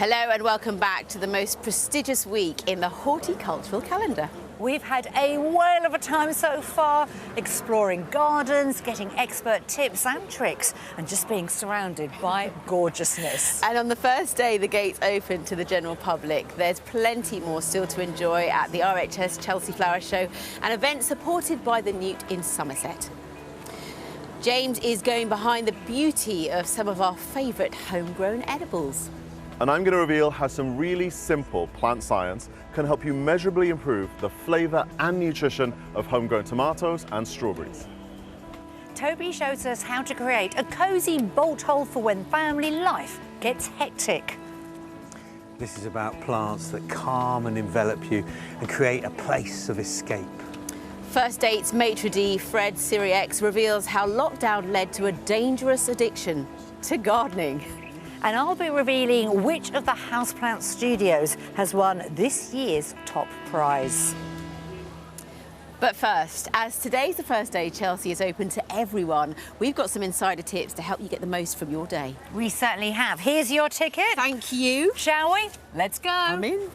Hello and welcome back to the most prestigious week in the horticultural calendar. We've had a whale of a time so far, exploring gardens, getting expert tips and tricks, and just being surrounded by gorgeousness. And on the first day the gates open to the general public, there's plenty more still to enjoy at the RHS Chelsea Flower Show, an event supported by the Newt in Somerset. James is going behind the beauty of some of our favourite homegrown edibles. And I'm going to reveal how some really simple plant science can help you measurably improve the flavour and nutrition of homegrown tomatoes and strawberries. Toby shows us how to create a cosy bolt hole for when family life gets hectic. This is about plants that calm and envelop you and create a place of escape. First Date's maitre d' Fred Siriex reveals how lockdown led to a dangerous addiction to gardening. And I'll be revealing which of the houseplant studios has won this year's top prize. But first, as today's the first day Chelsea is open to everyone, we've got some insider tips to help you get the most from your day. We certainly have. Here's your ticket. Thank you. Shall we? Let's go. I'm in.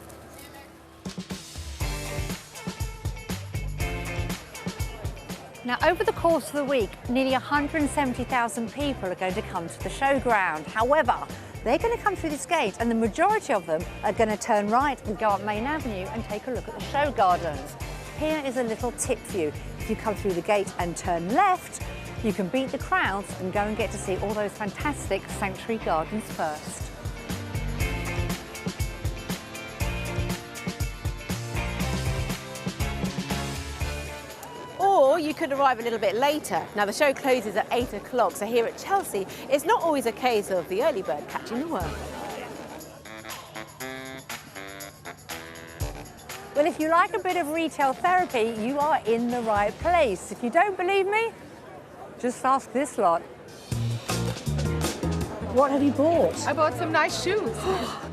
Now, over the course of the week, nearly 170,000 people are going to come to the showground. However, they're going to come through this gate and the majority of them are going to turn right and go up Main Avenue and take a look at the show gardens. Here is a little tip for you. If you come through the gate and turn left, you can beat the crowds and go and get to see all those fantastic sanctuary gardens first. Or you could arrive a little bit later. Now, the show closes at 8 o'clock, so here at Chelsea, it's not always a case of the early bird catching the worm. Well, if you like a bit of retail therapy, you are in the right place. If you don't believe me, just ask this lot. What have you bought? I bought some nice shoes.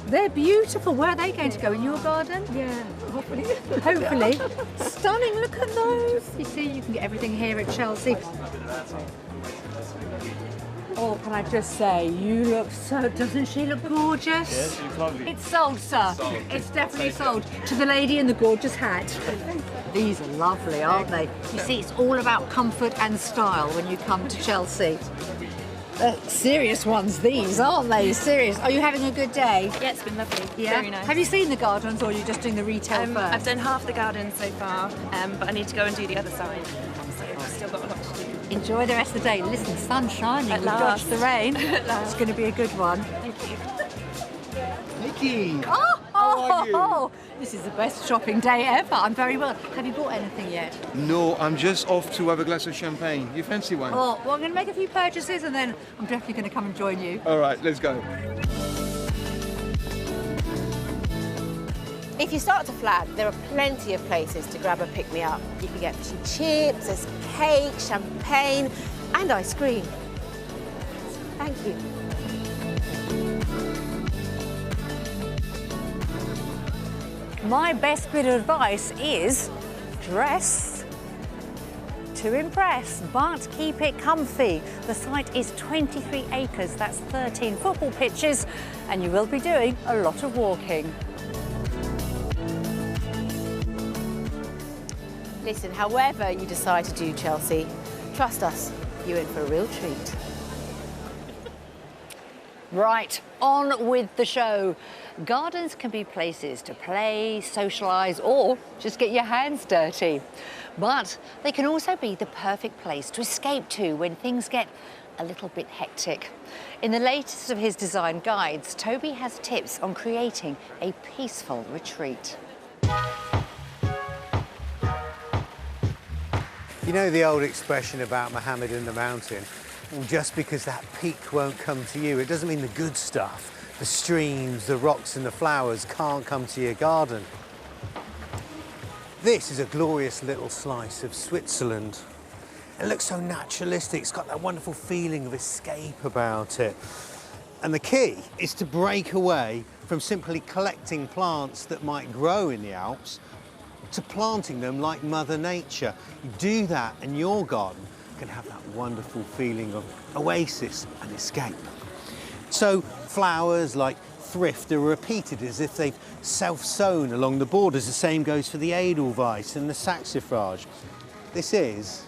They're beautiful. Where are they going to go? In your garden? Yeah, hopefully. Hopefully. Stunning, look at those. You see, you can get everything here at Chelsea. Oh, can I just say, you look so, doesn't she look gorgeous? Yes, she's lovely. It's sold, sir. It's definitely sold. To the lady in the gorgeous hat. These are lovely, aren't they? You see, it's all about comfort and style when you come to Chelsea. Serious ones, these, aren't they? Serious. Are you having a good day? Yeah, it's been lovely. Yeah? Very nice. Have you seen the gardens, or are you just doing the retail first? I've done half the garden so far, but I need to go and do the other side. So I've still got a lot to do. Enjoy the rest of the day. Listen, sun's shining. At We've last. dodged the rain. At last. It's going to be a good one. Thank you. Nikki! Oh, this is the best shopping day ever. I'm very well. Have you bought anything yet? No, I'm just off to have a glass of champagne. You fancy one? Oh, well, I'm going to make a few purchases and then I'm definitely going to come and join you. All right, let's go. If you start to flag, there are plenty of places to grab a pick-me-up. You can get fish and chips, there's cake, champagne, and ice cream. Thank you. My best bit of advice is dress to impress, but keep it comfy. The site is 23 acres, that's 13 football pitches, and you will be doing a lot of walking. Listen, however you decide to do Chelsea, trust us, you're in for a real treat. Right, on with the show. Gardens can be places to play, socialise, or just get your hands dirty. But they can also be the perfect place to escape to when things get a little bit hectic. In the latest of his design guides, Toby has tips on creating a peaceful retreat. You know the old expression about Muhammad and the mountain? Well, just because that peak won't come to you, it doesn't mean the good stuff, the streams, the rocks and the flowers can't come to your garden. This is a glorious little slice of Switzerland. It looks so naturalistic, it's got that wonderful feeling of escape about it. And the key is to break away from simply collecting plants that might grow in the Alps to planting them like Mother Nature. You do that and your garden can have that wonderful feeling of oasis and escape. So flowers like thrift are repeated as if they've self-sown along the borders. The same goes for the Edelweiss and the Saxifrage. This is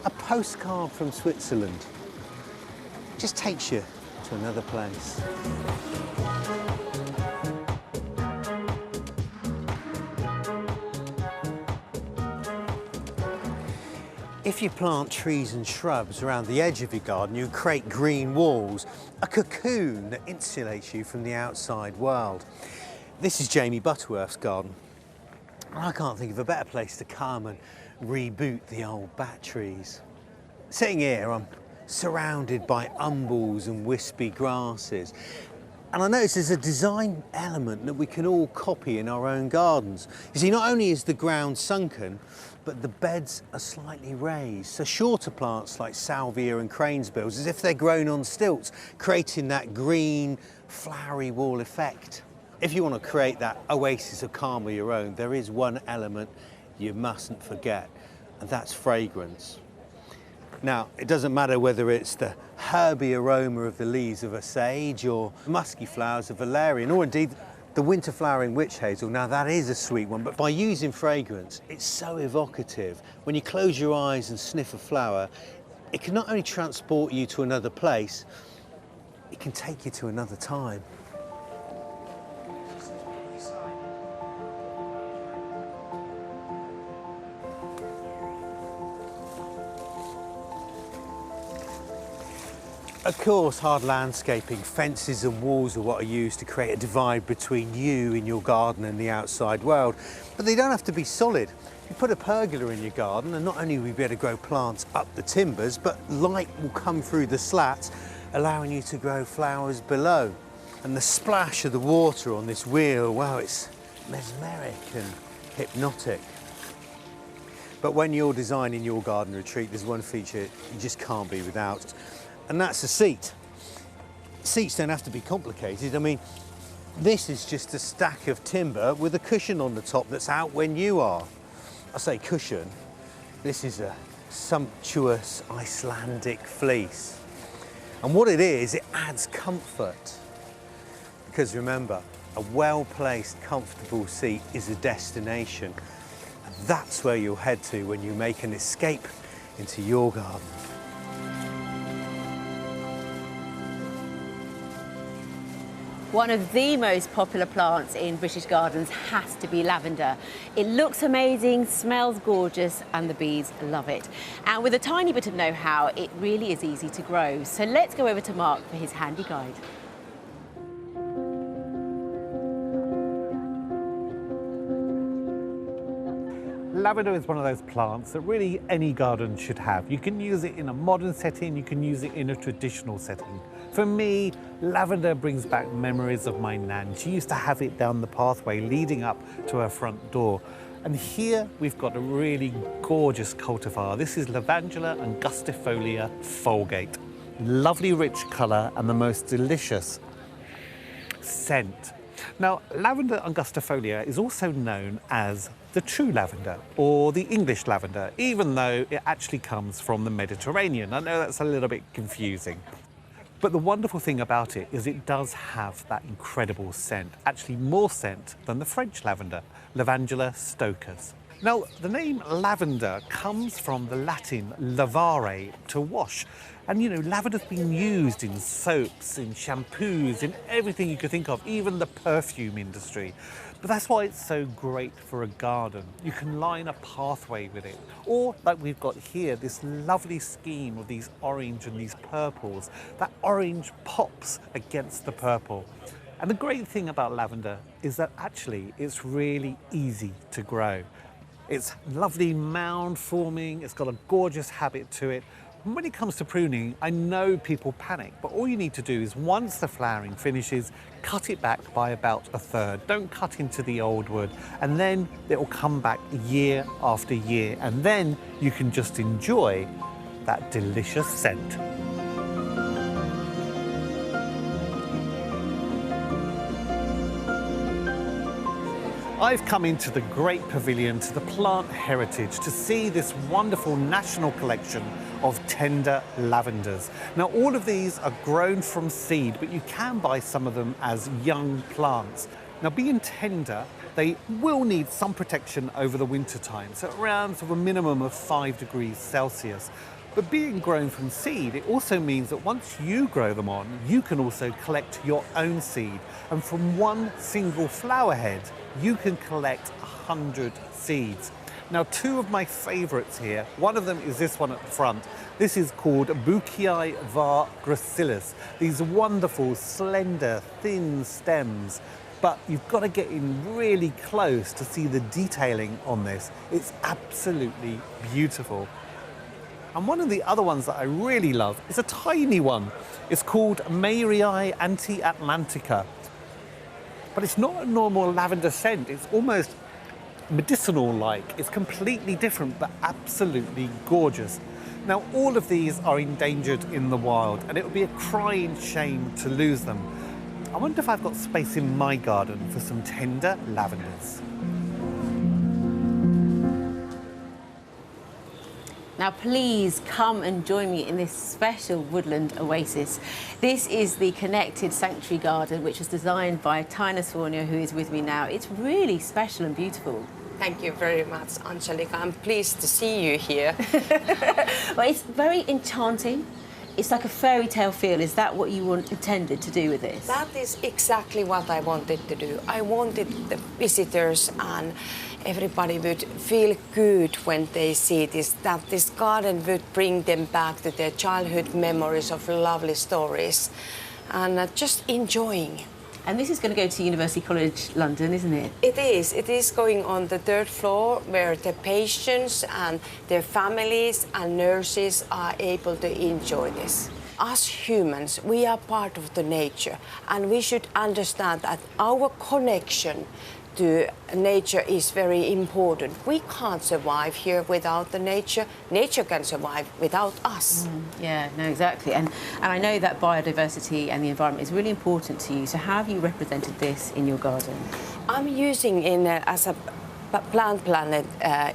a postcard from Switzerland. It just takes you to another place. If you plant trees and shrubs around the edge of your garden, you create green walls, a cocoon that insulates you from the outside world. This is Jamie Butterworth's garden. I can't think of a better place to come and reboot the old batteries. Sitting here, I'm surrounded by umbels and wispy grasses. And I notice there's a design element that we can all copy in our own gardens. You see, not only is the ground sunken, but the beds are slightly raised. So shorter plants like salvia and cranesbills, as if they're grown on stilts, creating that green, flowery wall effect. If you want to create that oasis of calm of your own, there is one element you mustn't forget, and that's fragrance. Now, it doesn't matter whether it's the herby aroma of the leaves of a sage or musky flowers of valerian, or indeed the winter flowering witch hazel. Now, that is a sweet one, but by using fragrance, it's so evocative. When you close your eyes and sniff a flower, it can not only transport you to another place, it can take you to another time. Of course, hard landscaping, fences and walls are what are used to create a divide between you and your garden and the outside world. But they don't have to be solid. You put a pergola in your garden and not only will you be able to grow plants up the timbers, but light will come through the slats, allowing you to grow flowers below. And the splash of the water on this wheel, wow, it's mesmeric and hypnotic. But when you're designing your garden retreat, there's one feature you just can't be without. And that's a seat. Seats don't have to be complicated. I mean, this is just a stack of timber with a cushion on the top that's out when you are. I say cushion, this is a sumptuous Icelandic fleece. And what it is, it adds comfort. Because remember, a well-placed, comfortable seat is a destination. And that's where you'll head to when you make an escape into your garden. One of the most popular plants in British gardens has to be lavender. It looks amazing, smells gorgeous, and the bees love it. And with a tiny bit of know-how, it really is easy to grow. So let's go over to Mark for his handy guide. Lavender is one of those plants that really any garden should have. You can use it in a modern setting, you can use it in a traditional setting. For me, lavender brings back memories of my nan. She used to have it down the pathway leading up to her front door. And here we've got a really gorgeous cultivar. This is Lavandula angustifolia Folgate. Lovely rich colour and the most delicious scent. Now, lavender angustifolia is also known as the true lavender or the English lavender, even though it actually comes from the Mediterranean. I know that's a little bit confusing. But the wonderful thing about it is it does have that incredible scent, actually more scent than the French lavender, Lavandula stocas. Now, the name lavender comes from the Latin lavare, to wash. And you know, lavender's been used in soaps, in shampoos, in everything you could think of, even the perfume industry. But that's why it's so great for a garden. You can line a pathway with it. Or, like we've got here, this lovely scheme of these orange and these purples. That orange pops against the purple. And the great thing about lavender is that actually it's really easy to grow. It's lovely mound forming, it's got a gorgeous habit to it. And when it comes to pruning, I know people panic, but all you need to do is once the flowering finishes, cut it back by about a third. Don't cut into the old wood, and then it will come back year after year, and then you can just enjoy that delicious scent. I've come into the great pavilion to the plant heritage to see this wonderful national collection of tender lavenders. Now, all of these are grown from seed, but you can buy some of them as young plants. Now, being tender, they will need some protection over the winter time, so around sort of a minimum of 5 degrees Celsius. But being grown from seed, it also means that once you grow them on, you can also collect your own seed. And from one single flower head, you can collect 100 seeds. Now, two of my favorites here, one of them is this one at the front. This is called Bucii var gracilis. These wonderful, slender, thin stems. But you've got to get in really close to see the detailing on this. It's absolutely beautiful. And one of the other ones that I really love is a tiny one. It's called Mairii anti-Atlantica. But it's not a normal lavender scent. It's almost medicinal-like. It's completely different, but absolutely gorgeous. Now, all of these are endangered in the wild, and it would be a crying shame to lose them. I wonder if I've got space in my garden for some tender lavenders. Now, please come and join me in this special woodland oasis. This is the Connected Sanctuary Garden, which was designed by Tina Swarnia, who is with me now. It's really special and beautiful. Thank you very much, Angelica. I'm pleased to see you here. Well, it's very enchanting. It's like a fairy tale feel. Is that what you intended to do with this? That is exactly what I wanted to do. I wanted the visitors and everybody would feel good when they see this, that this garden would bring them back to their childhood memories of lovely stories and just enjoying. And this is going to go to University College London, isn't it? It is. It is going on the 3rd floor where the patients and their families and nurses are able to enjoy this. Us humans, we are part of the nature, and we should understand that our connection to nature is very important. We can't survive here without the nature. Nature can survive without us. Yeah, no, exactly. And I know that biodiversity and the environment is really important to you. So how have you represented this in your garden? I'm using as a plant planet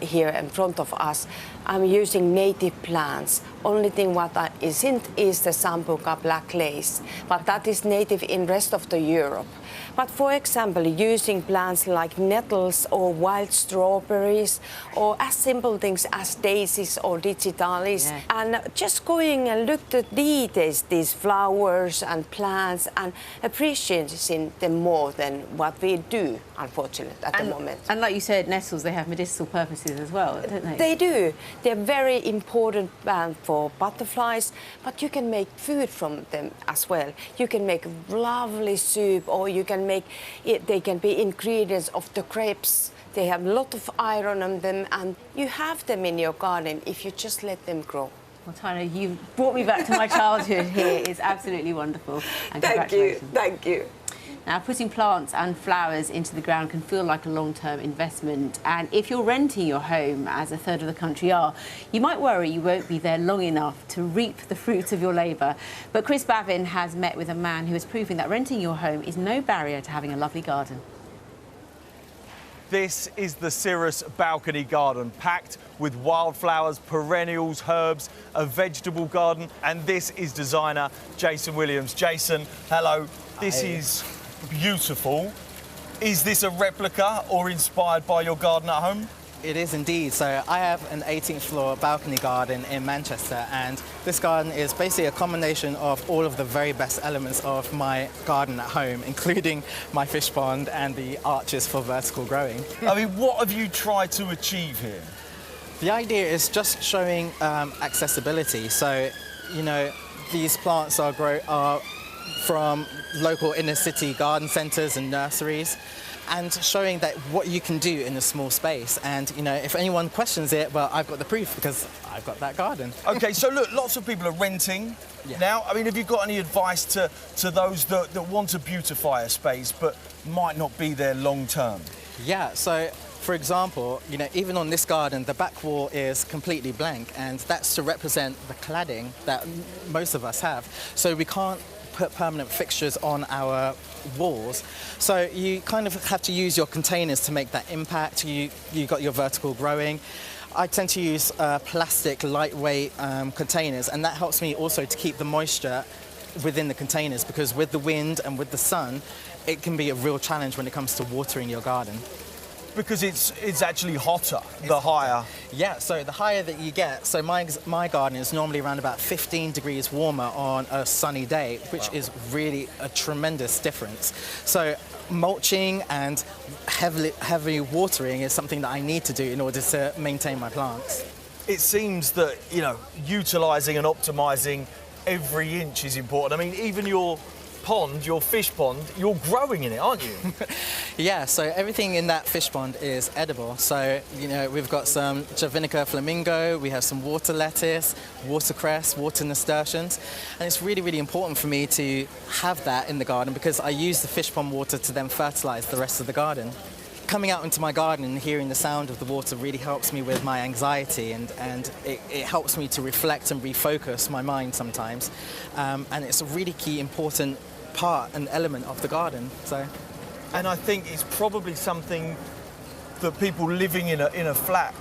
here in front of us, I'm using native plants. Only thing what isn't is the Sambuca black lace, but that is native in rest of the Europe. But for example, using plants like nettles or wild strawberries, or as simple things as daisies or digitalis, and just going and look at these flowers and plants and appreciating them more than what we do, unfortunately, at the moment. And like you said, nettles, they have medicinal purposes as well, don't they? They do. They're very important plant for butterflies, but you can make food from them as well. You can make lovely soup, or you can make it, they can be ingredients of the crepes. They have a lot of iron on them, and you have them in your garden if you just let them grow. Well, Tina, you've brought me back to my childhood here. It's absolutely wonderful. And thank you, thank you. Now, putting plants and flowers into the ground can feel like a long-term investment. And if you're renting your home, as a third of the country are, you might worry you won't be there long enough to reap the fruits of your labour. But Chris Bavin has met with a man who is proving that renting your home is no barrier to having a lovely garden. This is the Cirrus Balcony Garden, packed with wildflowers, perennials, herbs, a vegetable garden, and this is designer Jason Williams. Jason, hello. This is beautiful. Is this a replica or inspired by your garden at home? It is indeed. So I have an 18th floor balcony garden in Manchester, and this garden is basically a combination of all of the very best elements of my garden at home, including my fish pond and the arches for vertical growing. I mean, what have you tried to achieve here? The idea is just showing accessibility. So, you know, these plants are from local inner city garden centres and nurseries, and showing that what you can do in a small space. And, you know, if anyone questions it, well, I've got the proof because I've got that garden. OK, so look, lots of people are renting now. I mean, have you got any advice to those that want to beautify a space but might not be there long term? Yeah, so for example, you know, even on this garden, the back wall is completely blank, and that's to represent the cladding that most of us have. So we can't put permanent fixtures on our walls. So you kind of have to use your containers to make that impact. You got your vertical growing. I tend to use plastic, lightweight containers, and that helps me also to keep the moisture within the containers, because with the wind and with the sun, it can be a real challenge when it comes to watering your garden. Because it's actually hotter the higher. Yeah, so the higher that you get, so my garden is normally around about 15 degrees warmer on a sunny day, which is really a tremendous difference. So mulching and heavy watering is something that I need to do in order to maintain my plants. It seems that, you know, utilising and optimising every inch is important. I mean, even your pond, your fish pond, you're growing in it, aren't you? Yeah, so everything in that fish pond is edible. So, you know, we've got some Javinica flamingo, we have some water lettuce, watercress, water nasturtiums, and it's really, really important for me to have that in the garden because I use the fish pond water to then fertilise the rest of the garden. Coming out into my garden and hearing the sound of the water really helps me with my anxiety, and it helps me to reflect and refocus my mind sometimes. And it's a really key, important part and element of the garden. And I think it's probably something that people living in a flat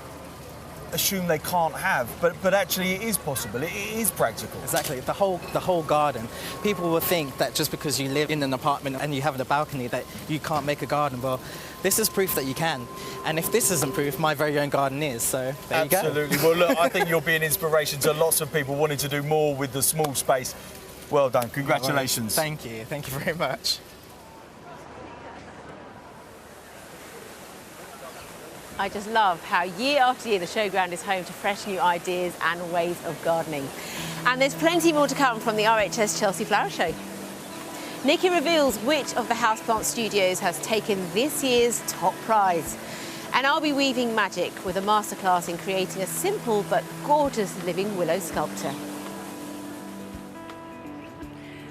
assume they can't have, but actually it is possible, it is practical. Exactly, the whole garden. People will think that just because you live in an apartment and you have a balcony that you can't make a garden. Well, this is proof that you can. And if this isn't proof, my very own garden is, so there you go. Absolutely. Well, look, I think you'll be an inspiration to lots of people wanting to do more with the small space. Well done, congratulations. Thank you very much. I just love how year after year the showground is home to fresh new ideas and ways of gardening. And there's plenty more to come from the RHS Chelsea Flower Show. Nikki reveals which of the houseplant studios has taken this year's top prize. And I'll be weaving magic with a masterclass in creating a simple but gorgeous living willow sculpture.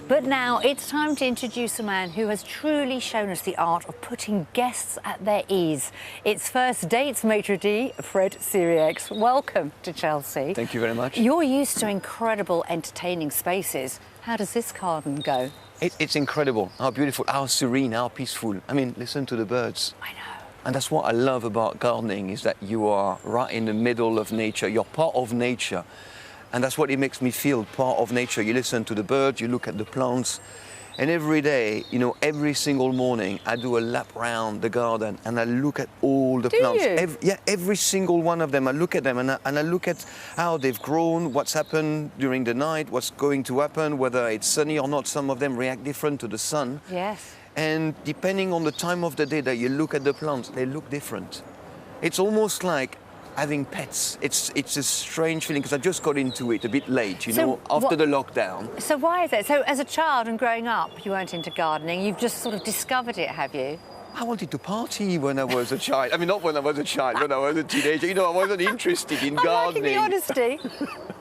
But now it's time to introduce a man who has truly shown us the art of putting guests at their ease. It's First Dates maitre d', Fred Siriex. Welcome to Chelsea. Thank you very much. You're used to incredible entertaining spaces. How does this garden go? It's incredible, how beautiful, how serene, how peaceful. I mean, listen to the birds. I know. And that's what I love about gardening, is that you are right in the middle of nature. You're part of nature. And that's what it makes me feel, part of nature. You listen to the birds, you look at the plants, and every day, you know, every single morning, I do a lap round the garden and I look at all the plants. Every single one of them. I look at them and I look at how they've grown, what's happened during the night, what's going to happen, whether it's sunny or not. Some of them react different to the sun. Yes. And depending on the time of the day that you look at the plants, they look different. It's almost like having pets. It's a strange feeling because I just got into it a bit late, you know, after the lockdown. So why is that? So as a child and growing up, you weren't into gardening. You've just sort of discovered it, have you? I wanted to party when I was a child. I mean, not when I was a child, when I was a teenager. You know, I wasn't interested in gardening. I'm liking the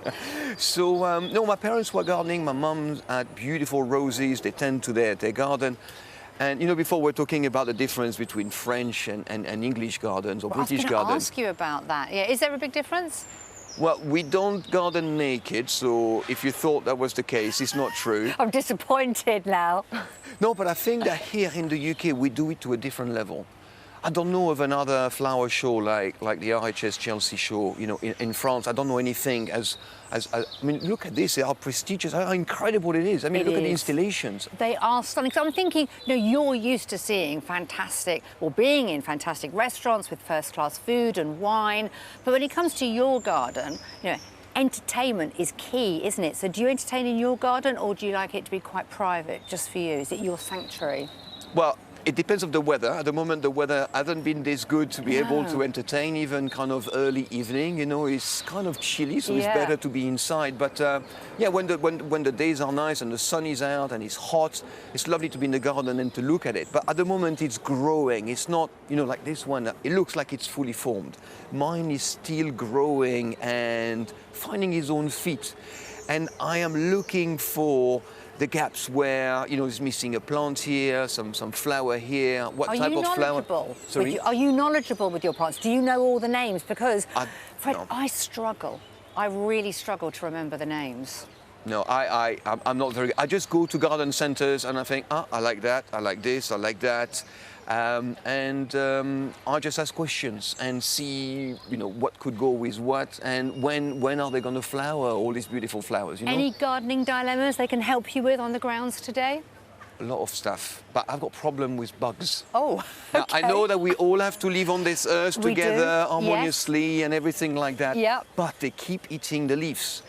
honesty. So, no, my parents were gardening. My mum had beautiful roses. They tend to their garden. And, you know, before we're talking about the difference between French and English gardens or British gardens. I was going to ask you about that. Yeah, is there a big difference? Well, we don't garden naked, so if you thought that was the case, it's not true. I'm disappointed now. No, but I think that here in the UK, we do it to a different level. I don't know of another flower show like the RHS Chelsea show, you know, in France. I don't know anything I mean, look at this, how prestigious, how incredible it is. I mean, look at the installations. They are stunning. So I'm thinking, you know, you're used to seeing fantastic, or being in fantastic restaurants with first-class food and wine. But when it comes to your garden, you know, entertainment is key, isn't it? So do you entertain in your garden, or do you like it to be quite private, just for you? Is it your sanctuary? Well, it depends on the weather. At the moment, the weather hasn't been this good to be able to entertain, even kind of early evening. You know, it's kind of chilly, so it's better to be inside. But yeah, when the days are nice and the sun is out and it's hot, it's lovely to be in the garden and to look at it. But at the moment, it's growing. It's not, you know, like this one. It looks like it's fully formed. Mine is still growing and finding its own feet. And I am looking for the gaps where, you know, it's missing a plant here, some flower here. What type of flower? Sorry? Are you knowledgeable with your plants? Do you know all the names? Because, Fred, no. I struggle. I really struggle to remember the names. No, I'm not very good. I just go to garden centres and I think, I like that, I like this, I like that. I just ask questions and see, you know, what could go with what, and when are they going to flower, all these beautiful flowers, you know? Any gardening dilemmas they can help you with on the grounds today? A lot of stuff, but I've got problem with bugs. Oh, Now, okay. I know that we all have to live on this earth We do, together harmoniously and everything like that, Yep. but they keep eating the leaves.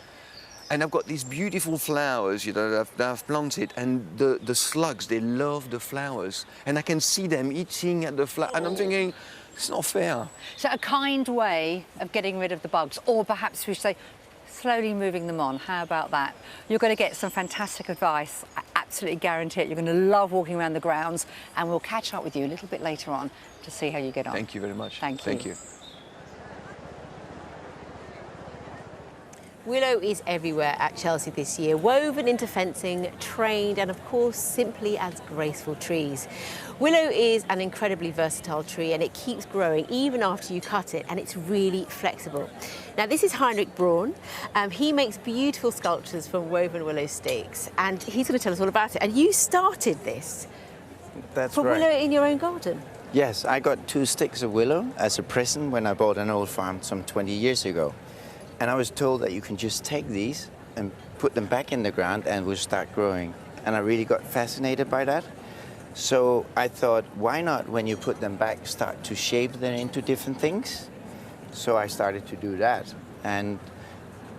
And I've got these beautiful flowers, you know, that I've planted, and the slugs, they love the flowers. And I can see them eating at the flower, and I'm thinking, it's not fair. So a kind way of getting rid of the bugs, or perhaps we should say slowly moving them on. How about that? You're going to get some fantastic advice. I absolutely guarantee it. You're going to love walking around the grounds, and we'll catch up with you a little bit later on to see how you get on. Thank you very much. Thank you. Thank you. Willow is everywhere at Chelsea this year, woven into fencing, trained and of course simply as graceful trees. Willow is an incredibly versatile tree and it keeps growing even after you cut it, and it's really flexible. Now this is Heinrich Braun. He makes beautiful sculptures from woven willow stakes and he's going to tell us all about it. And you started this That's for right. willow in your own garden? Yes, I got 2 sticks of willow as a present when I bought an old farm some 20 years ago. And I was told that you can just take these and put them back in the ground and will start growing. And I really got fascinated by that. So I thought, why not, when you put them back, start to shape them into different things? So I started to do that. And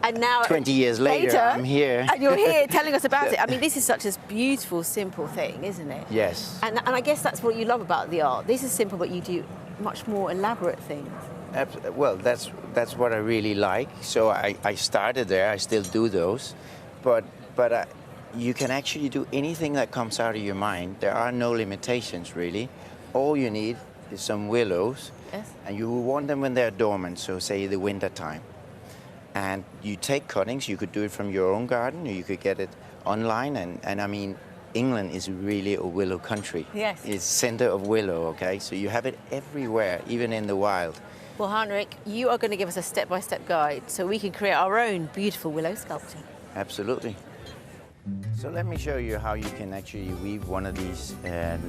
now 20 years later, I'm here. And you're here telling us about it. I mean, this is such a beautiful, simple thing, isn't it? Yes. And I guess that's what you love about the art. This is simple, but you do much more elaborate things. Well, that's what I really like. So I started there. I still do those, but you can actually do anything that comes out of your mind. There are no limitations really. All you need is some willows, yes. And you will want them when they're dormant. So say the winter time, and you take cuttings. You could do it from your own garden, or you could get it online. And I mean, England is really a willow country. Yes. It's center of willow. Okay, so you have it everywhere, even in the wild. Well, Heinrich, you are going to give us a step-by-step guide so we can create our own beautiful willow sculpture. Absolutely. So let me show you how you can actually weave one of these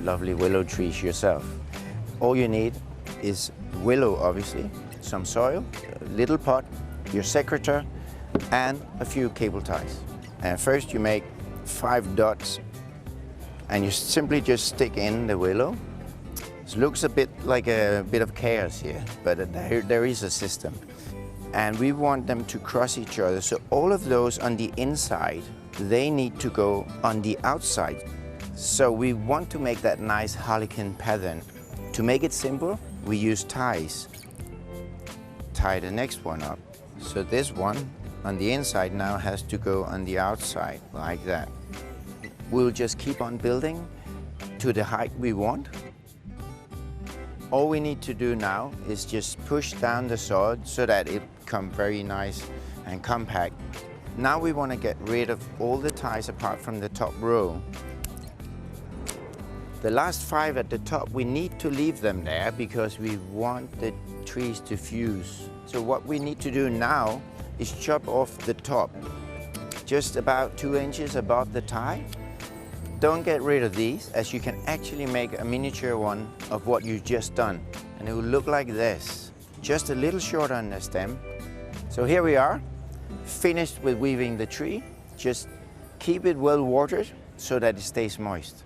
lovely willow trees yourself. All you need is willow, obviously, some soil, a little pot, your secretor, and a few cable ties. And first you make 5 dots, and you simply just stick in the willow. It looks a bit like a bit of chaos here, but there is a system. And we want them to cross each other. So all of those on the inside, they need to go on the outside. So we want to make that nice harlequin pattern. To make it simple, we use ties. Tie the next one up. So this one on the inside now has to go on the outside, like that. We'll just keep on building to the height we want. All we need to do now is just push down the sword so that it becomes very nice and compact. Now we want to get rid of all the ties apart from the top row. The last 5 at the top, we need to leave them there because we want the trees to fuse. So what we need to do now is chop off the top, just about 2 inches above the tie. Don't get rid of these, as you can actually make a miniature one of what you've just done. And it will look like this, just a little shorter on the stem. So here we are, finished with weaving the tree. Just keep it well watered so that it stays moist.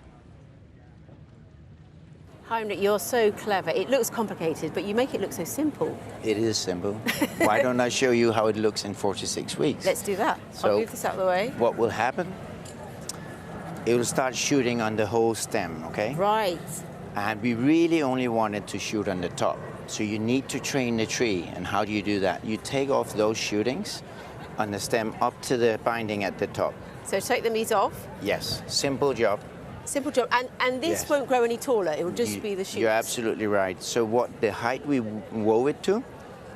Heinrich, you're so clever. It looks complicated, but you make it look so simple. It is simple. Why don't I show you how it looks in 4 to 6 weeks? Let's do that. I'll move this out of the way. What will happen? It will start shooting on the whole stem, okay? Right. And we really only want it to shoot on the top. So you need to train the tree. And how do you do that? You take off those shootings on the stem up to the binding at the top. So take the meat off? Yes, simple job. Simple job. And this Yes. won't grow any taller. It will just be the shoots. You're absolutely right. So what the height we wove it to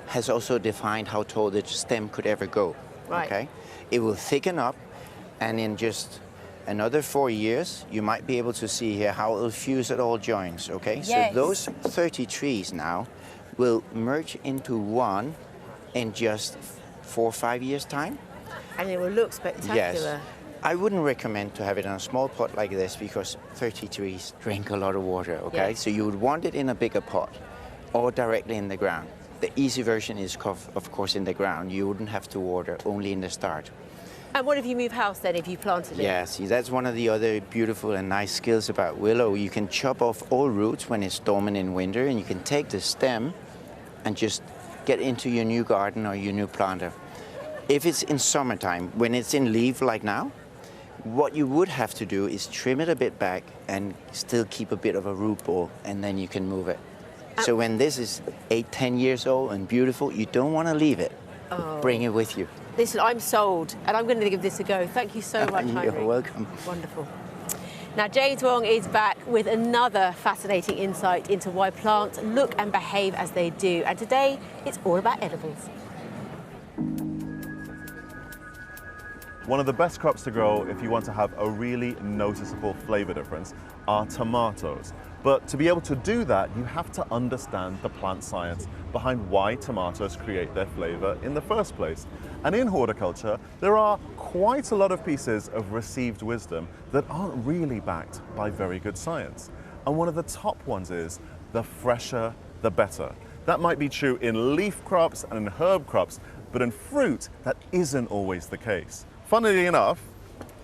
has also defined how tall the stem could ever go. Right. Okay? It will thicken up, and in just another 4 years, you might be able to see here how it will fuse at all joints, okay? Yes. So those 30 trees now will merge into one in just 4 or 5 years' time. And it will look spectacular. Yes. I wouldn't recommend to have it in a small pot like this because 30 trees drink a lot of water, okay? Yes. So you would want it in a bigger pot or directly in the ground. The easy version is, of course, in the ground. You wouldn't have to water, only in the start. And what if you move house then, if you planted it? Yeah, see, that's one of the other beautiful and nice skills about willow. You can chop off all roots when it's dormant in winter, and you can take the stem and just get into your new garden or your new planter. If it's in summertime, when it's in leaf like now, what you would have to do is trim it a bit back and still keep a bit of a root ball, and then you can move it. So when this is 8-10 years old and beautiful, you don't want to leave it. Oh. Bring it with you. Listen, I'm sold, and I'm going to give this a go. Thank you so much, You're Heinrich. welcome. Wonderful. Now, James Wong is back with another fascinating insight into why plants look and behave as they do. And today, it's all about edibles. One of the best crops to grow if you want to have a really noticeable flavor difference are tomatoes. But to be able to do that, you have to understand the plant science behind why tomatoes create their flavor in the first place. And in horticulture, there are quite a lot of pieces of received wisdom that aren't really backed by very good science. And one of the top ones is the fresher, the better. That might be true in leaf crops and in herb crops, but in fruit, that isn't always the case. Funnily enough,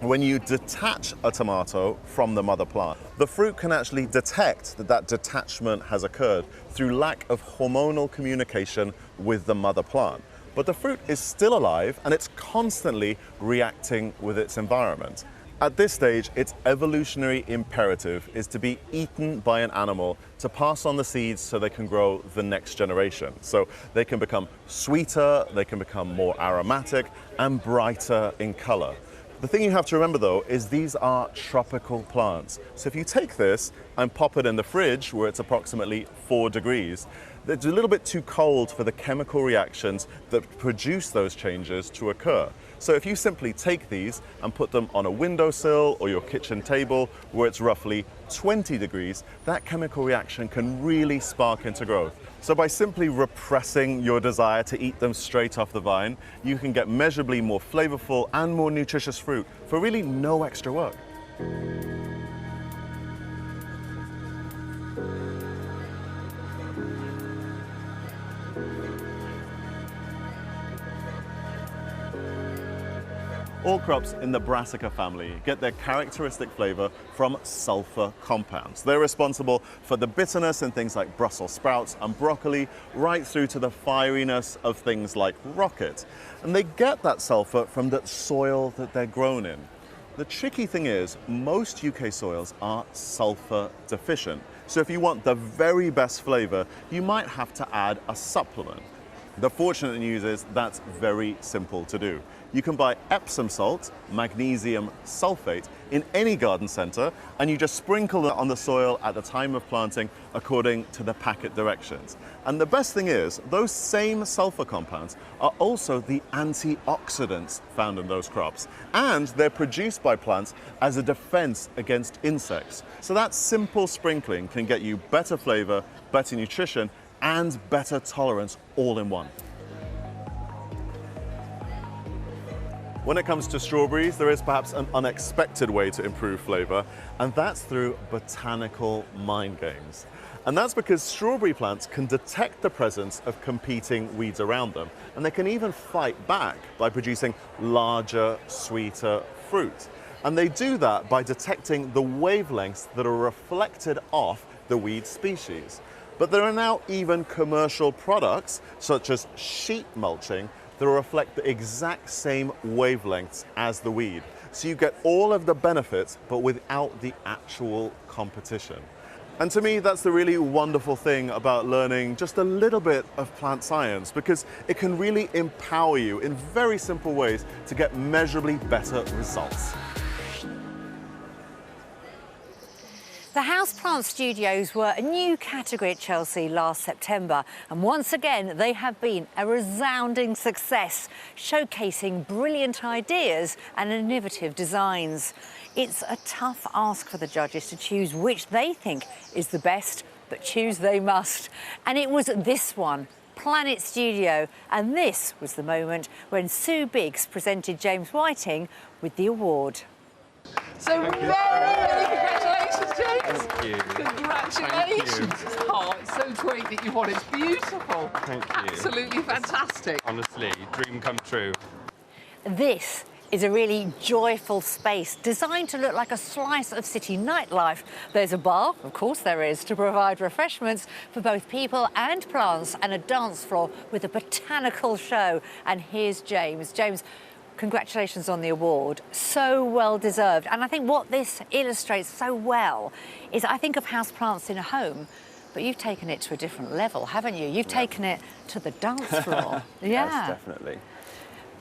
when you detach a tomato from the mother plant, the fruit can actually detect that that detachment has occurred through lack of hormonal communication with the mother plant. But the fruit is still alive and it's constantly reacting with its environment. At this stage, its evolutionary imperative is to be eaten by an animal to pass on the seeds so they can grow the next generation. So they can become sweeter, they can become more aromatic and brighter in color. The thing you have to remember though is these are tropical plants. So if you take this and pop it in the fridge where it's approximately 4 degrees, it's a little bit too cold for the chemical reactions that produce those changes to occur. So if you simply take these and put them on a windowsill or your kitchen table where it's roughly 20 degrees, that chemical reaction can really spark into growth. So by simply repressing your desire to eat them straight off the vine, you can get measurably more flavorful and more nutritious fruit for really no extra work. All crops in the Brassica family get their characteristic flavor from sulfur compounds. They're responsible for the bitterness in things like Brussels sprouts and broccoli, right through to the fieriness of things like rocket. And they get that sulfur from the soil that they're grown in. The tricky thing is, most UK soils are sulfur deficient. So if you want the very best flavor, you might have to add a supplement. The fortunate news is that's very simple to do. You can buy Epsom salt, magnesium sulfate, in any garden centre, and you just sprinkle it on the soil at the time of planting according to the packet directions. And the best thing is, those same sulfur compounds are also the antioxidants found in those crops. And they're produced by plants as a defense against insects. So that simple sprinkling can get you better flavor, better nutrition, and better tolerance all in one. When it comes to strawberries, there is perhaps an unexpected way to improve flavor, and that's through botanical mind games. And that's because strawberry plants can detect the presence of competing weeds around them, and they can even fight back by producing larger, sweeter fruit. And they do that by detecting the wavelengths that are reflected off the weed species. But there are now even commercial products, such as sheet mulching, that reflect the exact same wavelengths as the weed. So you get all of the benefits, but without the actual competition. And to me, that's the really wonderful thing about learning just a little bit of plant science, because it can really empower you in very simple ways to get measurably better results. The Houseplant Studios were a new category at Chelsea last September, and once again they have been a resounding success, showcasing brilliant ideas and innovative designs. It's a tough ask for the judges to choose which they think is the best, but choose they must. And it was this one, Planet Studio, and this was the moment when Sue Biggs presented James Whiting with the award. So many congratulations, James. Thank you. Congratulations. Thank you. Oh, it's so great that you won. It's beautiful. Thank you. Absolutely fantastic. Honestly, dream come true. This is a really joyful space designed to look like a slice of city nightlife. There's a bar, of course there is, to provide refreshments for both people and plants, and a dance floor with a botanical show. And here's James. James, congratulations on the award. So well deserved. And I think what this illustrates so well is I think of houseplants in a home, but you've taken it to a different level, haven't you? You've taken it to the dance floor. Yeah. Yes, definitely.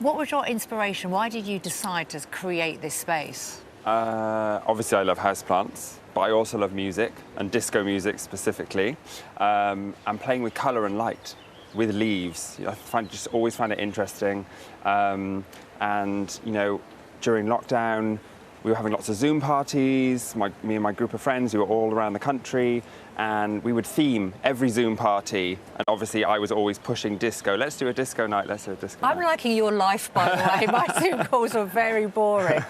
What was your inspiration? Why did you decide to create this space? Obviously, I love houseplants, but I also love music, and disco music specifically, and playing with colour and light, with leaves. I just always find it interesting. And, you know, during lockdown, we were having lots of Zoom parties, me and my group of friends who were all around the country, and we would theme every Zoom party. And obviously I was always pushing disco. Let's do a disco night, let's do a disco night. I'm liking your life, by the way. My Zoom calls were very boring.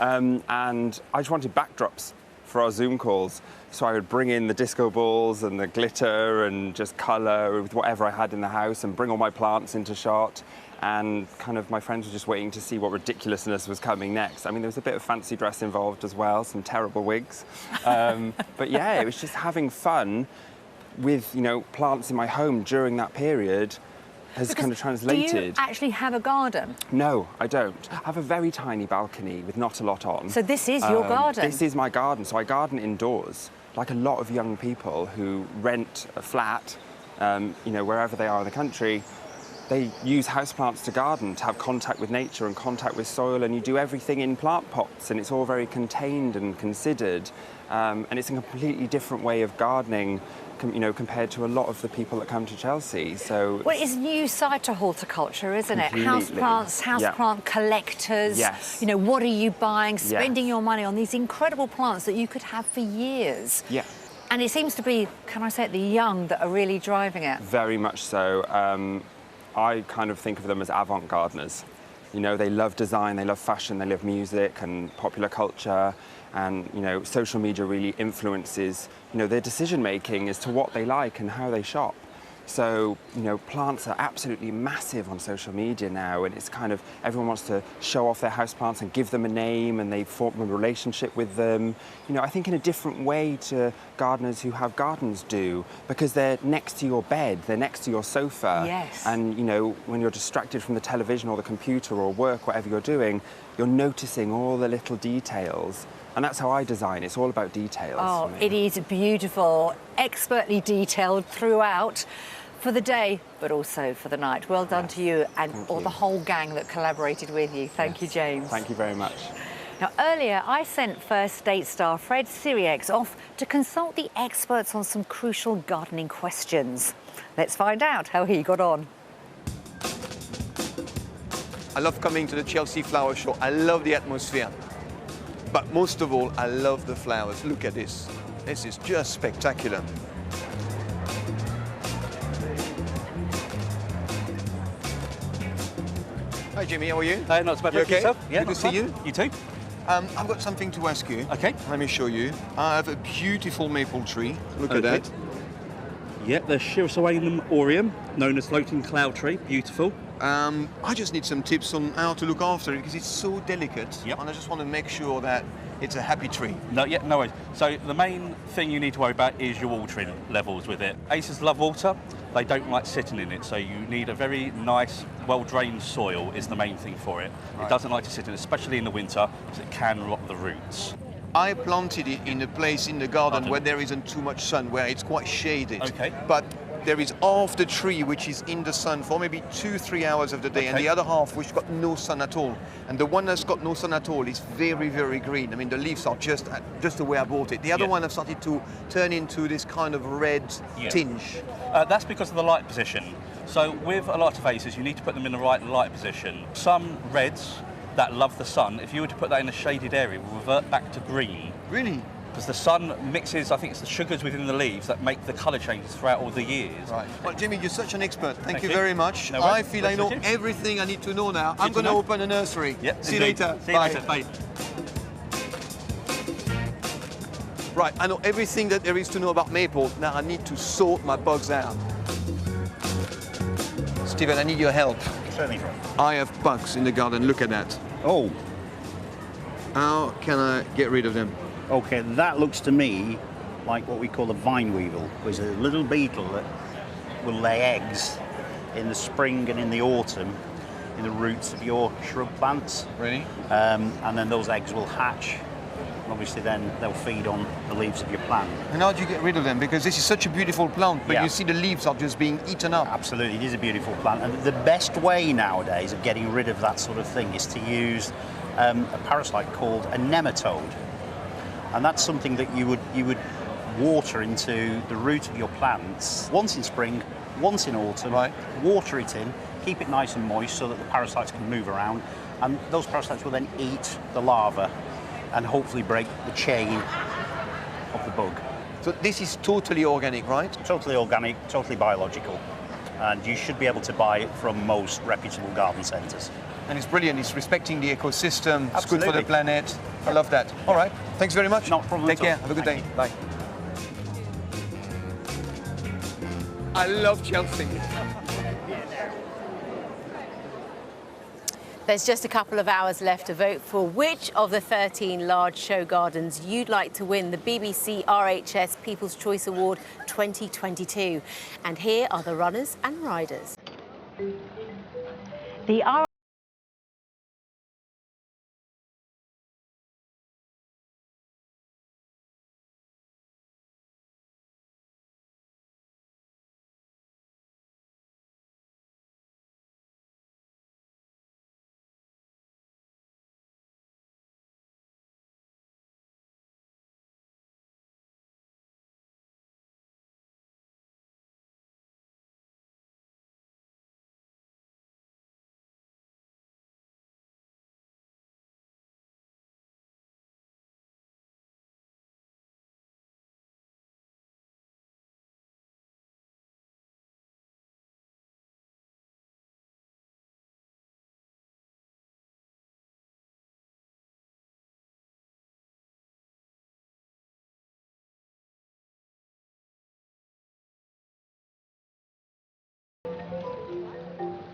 And I just wanted backdrops for our Zoom calls. So I would bring in the disco balls and the glitter and just colour with whatever I had in the house and bring all my plants into shot. And kind of my friends were just waiting to see what ridiculousness was coming next. I mean, there was a bit of fancy dress involved as well, some terrible wigs. But yeah, it was just having fun with, you know, plants in my home during that period has kind of translated. Do you actually have a garden? No, I don't. I have a very tiny balcony with not a lot on. So this is your garden? This is my garden. So I garden indoors, like a lot of young people who rent a flat, you know, wherever they are in the country. They use houseplants to garden, to have contact with nature and contact with soil, and you do everything in plant pots, and it's all very contained and considered. And it's a completely different way of gardening, you know, compared to a lot of the people that come to Chelsea. So well, it's a new side to horticulture, isn't it? Completely. Houseplants, houseplant collectors. Yes. You know, what are you buying? Spending Yes. your money on these incredible plants that you could have for years. Yeah. And it seems to be, can I say it, the young that are really driving it. Very much so. I kind of think of them as avant-gardeners. You know, they love design, they love fashion, they love music and popular culture, and, you know, social media really influences, you know, their decision-making as to what they like and how they shop. So, you know, plants are absolutely massive on social media now, and it's kind of, everyone wants to show off their houseplants and give them a name, and they form a relationship with them. You know, I think in a different way to gardeners who have gardens do, because they're next to your bed, they're next to your sofa. Yes. And, you know, when you're distracted from the television or the computer or work, whatever you're doing, you're noticing all the little details. And that's how I design. It's all about details. Oh, it is beautiful, expertly detailed throughout for the day, but also for the night. Well done to you and the whole gang that collaborated with you. Thank you, James. Thank you very much. Now, earlier I sent First Date star Fred Siriex off to consult the experts on some crucial gardening questions. Let's find out how he got on. I love coming to the Chelsea Flower Show. I love the atmosphere. But most of all, I love the flowers. Look at this. This is just spectacular. Hi, Jimmy. How are you? Not so bad. You okay? Yourself? Yeah, Good to see you. You too. I've got something to ask you. Okay. Let me show you. I have a beautiful maple tree. Look at that. Yep, the Shirsoanum aureum, known as floating cloud tree. Beautiful. I just need some tips on how to look after it because it's so delicate. Yep. And I just want to make sure that it's a happy tree. No worries. So the main thing you need to worry about is your watering levels with it. Aces love water. They don't like sitting in it, so you need a very nice, well-drained soil is the main thing for it. Right. It doesn't like to sit in, especially in the winter, because it can rot the roots. I planted it in a place in the garden where there isn't too much sun, where it's quite shaded. Okay. But there is half the tree which is in the sun for maybe 2-3 hours of the day, and the other half which got no sun at all. And the one that's got no sun at all is very, very green. I mean, the leaves are just the way I bought it. The other one have started to turn into this kind of red tinge. That's because of the light position. So with a lot of vases, you need to put them in the right light position. Some reds that love the sun, if you were to put that in a shaded area, will revert back to green. Really? because the sun mixes, I think it's the sugars within the leaves that make the colour changes throughout all the years. Right. Well, Jimmy, you're such an expert. Thank you you. very much. No worries. I feel I know everything I need to know now. I'm to going to know. open a nursery. Yep, See you indeed. later. See you Bye. later. Bye. Right, I know everything that there is to know about maple. Now I need to sort my bugs out. Stephen, I need your help. Certainly, Fred. I have bugs in the garden. Look at that. Oh. How can I get rid of them? Okay, that looks to me like what we call a vine weevil, which is a little beetle that will lay eggs in the spring and in the autumn in the roots of your shrub plants. Really? And then those eggs will hatch. And obviously then they'll feed on the leaves of your plant. And how do you get rid of them? Because this is such a beautiful plant, but Yeah. you see the leaves are just being eaten up. Absolutely, it is a beautiful plant. And the best way nowadays of getting rid of that sort of thing is to use a parasite called a nematode. And that's something that you would water into the root of your plants once in spring, once in autumn, water it in, keep it nice and moist so that the parasites can move around, and those parasites will then eat the larva and hopefully break the chain of the bug. So this is totally organic, right? Totally organic, totally biological, and you should be able to buy it from most reputable garden centres. And it's brilliant. It's respecting the ecosystem. It's good for the Absolutely. planet. I love that. All right. Thanks very much. Not a problem Take at all. care. Have a good Thank day. Bye. I love Chelsea. There's just a couple of hours left to vote for which of the 13 large show gardens you'd like to win the BBC RHS People's Choice Award 2022. And here are the runners and riders.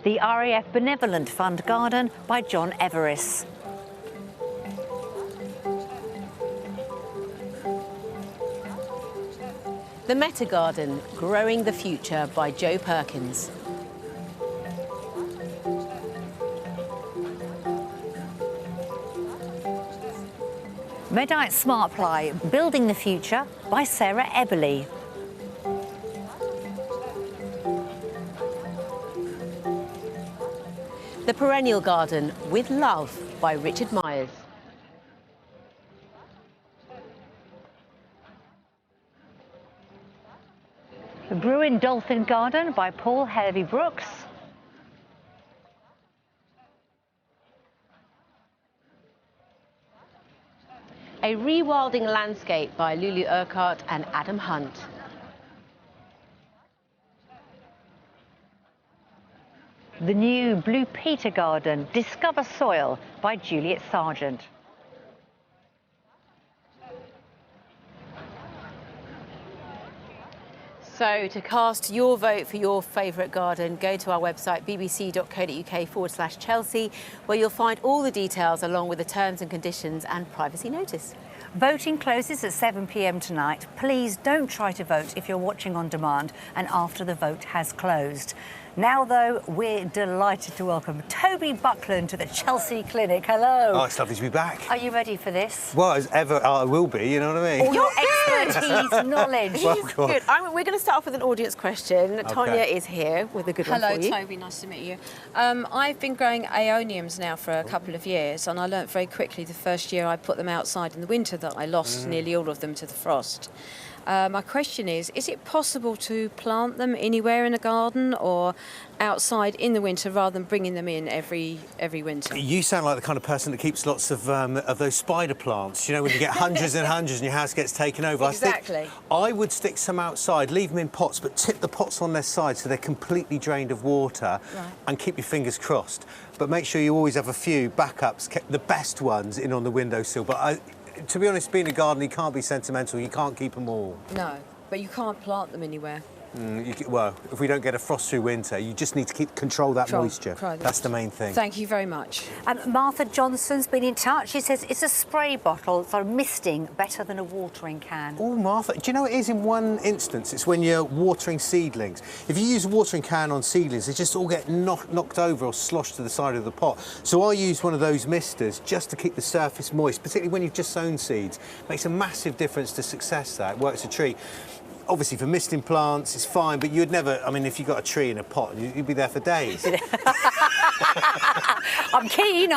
The RAF Benevolent Fund Garden by John Everis. The Meta Garden, Growing the Future by Joe Perkins. Medite Smart Ply, Building the Future by Sarah Eberly. The Perennial Garden, With Love by Richard Myers. The Bruin Dolphin Garden by Paul Hervey Brooks. A Rewilding Landscape by Lulu Urquhart and Adam Hunt. The new Blue Peter Garden, Discover Soil by Juliet Sargent. So to cast your vote for your favourite garden, go to our website bbc.co.uk/Chelsea, where you'll find all the details along with the terms and conditions and privacy notice. Voting closes at 7 p.m. tonight. Please don't try to vote if you're watching on demand and after the vote has closed. Now, though, we're delighted to welcome Toby Buckland to the Chelsea Clinic. Hello. Oh, it's lovely to be back. Are you ready for this? Well, as ever, I will be, you know what I mean? All your expertise, knowledge. He's good. We're going to start off with an audience question. Okay. Tonya is here with a good one Hello, for you. Toby. Nice to meet you. I've been growing aeoniums now for a couple of years, and I learnt very quickly the first year I put them outside in the winter that I lost nearly all of them to the frost. My question is it possible to plant them anywhere in a garden or outside in the winter rather than bringing them in every winter? You sound like the kind of person that keeps lots of those spider plants. You know, when you get hundreds and hundreds and your house gets taken over. Exactly. I would stick some outside, leave them in pots, but tip the pots on their side so they're completely drained of water, and keep your fingers crossed. But make sure you always have a few backups, the best ones, in on the windowsill. But to be honest, being a gardener, you can't be sentimental. You can't keep them all. No, but you can't plant them anywhere. Well, if we don't get a frost through winter, you just need to control that moisture. That's the main thing. Thank you very much. Martha Johnson's been in touch. She says it's a spray bottle, so misting better than a watering can. Oh, Martha, do you know what it is in one instance? It's when you're watering seedlings. If you use a watering can on seedlings, they just all get knocked over or sloshed to the side of the pot. So I use one of those misters just to keep the surface moist, particularly when you've just sown seeds. Makes a massive difference to success, that. It works a treat. Obviously, for misting plants, it's fine, but you'd never... I mean, if you got a tree in a pot, you'd be there for days. I'm keen.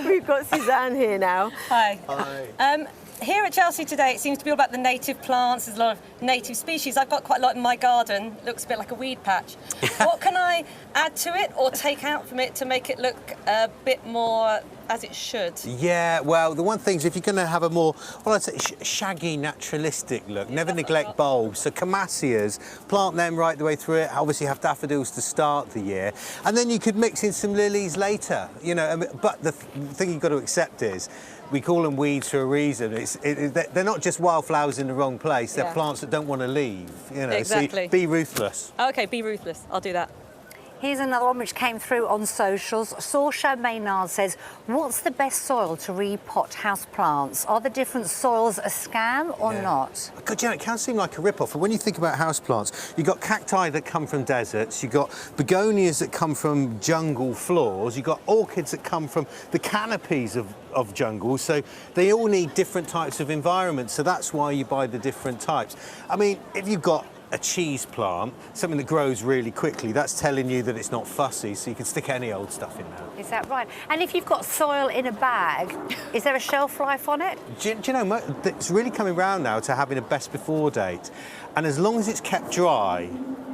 We've got Suzanne here now. Hi. Here at Chelsea today, it seems to be all about the native plants. There's a lot of native species. I've got quite a lot in my garden. Looks a bit like a weed patch. What can I add to it or take out from it to make it look a bit more as it should? Yeah, well, the one thing is if you're going to have a more, well, I'd say shaggy, naturalistic look, never neglect bulbs. So Camasias, plant them right the way through it. Obviously, have daffodils to start the year. And then you could mix in some lilies later, you know. But the thing you've got to accept is, we call them weeds for a reason. They're not just wildflowers in the wrong place. They're plants that don't want to leave. You know, exactly. So be ruthless. OK, be ruthless. I'll do that. Here's another one which came through on socials. Saoirse Maynard says, what's the best soil to repot house plants? Are the different soils a scam or not? God, you know, it can seem like a rip-off, but when you think about houseplants, you've got cacti that come from deserts, you've got begonias that come from jungle floors, you've got orchids that come from the canopies of jungle, so they all need different types of environments, so that's why you buy the different types. I mean, if you've got a cheese plant, something that grows really quickly, that's telling you that it's not fussy, so you can stick any old stuff in there. Is that right? And if you've got soil in a bag, is there a shelf life on it? Do you know, it's really coming round now to having a best before date. And as long as it's kept dry,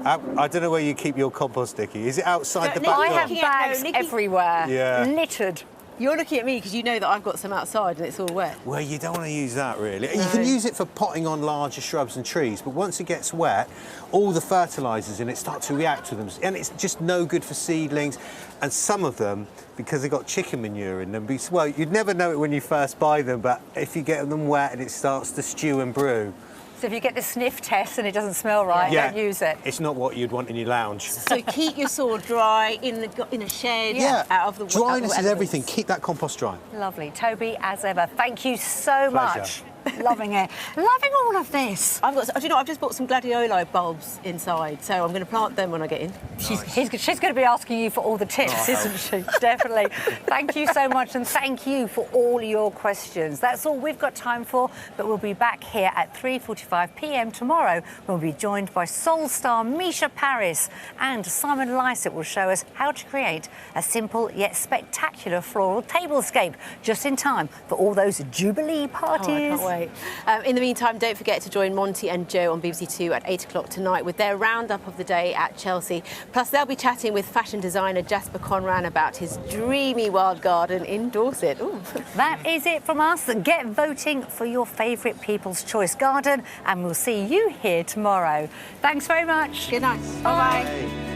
I don't know where you keep your compost, Dickie. Is it outside the back door? I have bags everywhere, littered. You're looking at me because you know that I've got some outside and it's all wet. Well, you don't want to use that, really. No. You can use it for potting on larger shrubs and trees, but once it gets wet, all the fertilisers in it start to react to them, and it's just no good for seedlings. And some of them, because they've got chicken manure in them, well, you'd never know it when you first buy them, but if you get them wet and it starts to stew and brew. So if you get the sniff test and it doesn't smell right, don't use it. It's not what you'd want in your lounge. So keep your soil dry in a shed, out of the water. Dryness is everything. Keep that compost dry. Lovely. Toby, as ever, thank you so much. Loving it. Loving all of this. Do you know, I've just bought some gladioli bulbs inside, so I'm going to plant them when I get in. She's going to be asking you for all the tips, isn't she? Definitely. Thank you so much, and thank you for all your questions. That's all we've got time for, but we'll be back here at 3:45 p.m. tomorrow. We'll be joined by Soul star Misha Paris, and Simon Lysett will show us how to create a simple yet spectacular floral tablescape, just in time for all those Jubilee parties. Oh, I can't wait. In the meantime, don't forget to join Monty and Joe on BBC Two at 8 o'clock tonight with their roundup of the day at Chelsea. Plus, they'll be chatting with fashion designer Jasper Conran about his dreamy wild garden in Dorset. Ooh. That is it from us. Get voting for your favourite People's Choice garden, and we'll see you here tomorrow. Thanks very much. Good night. Bye-bye.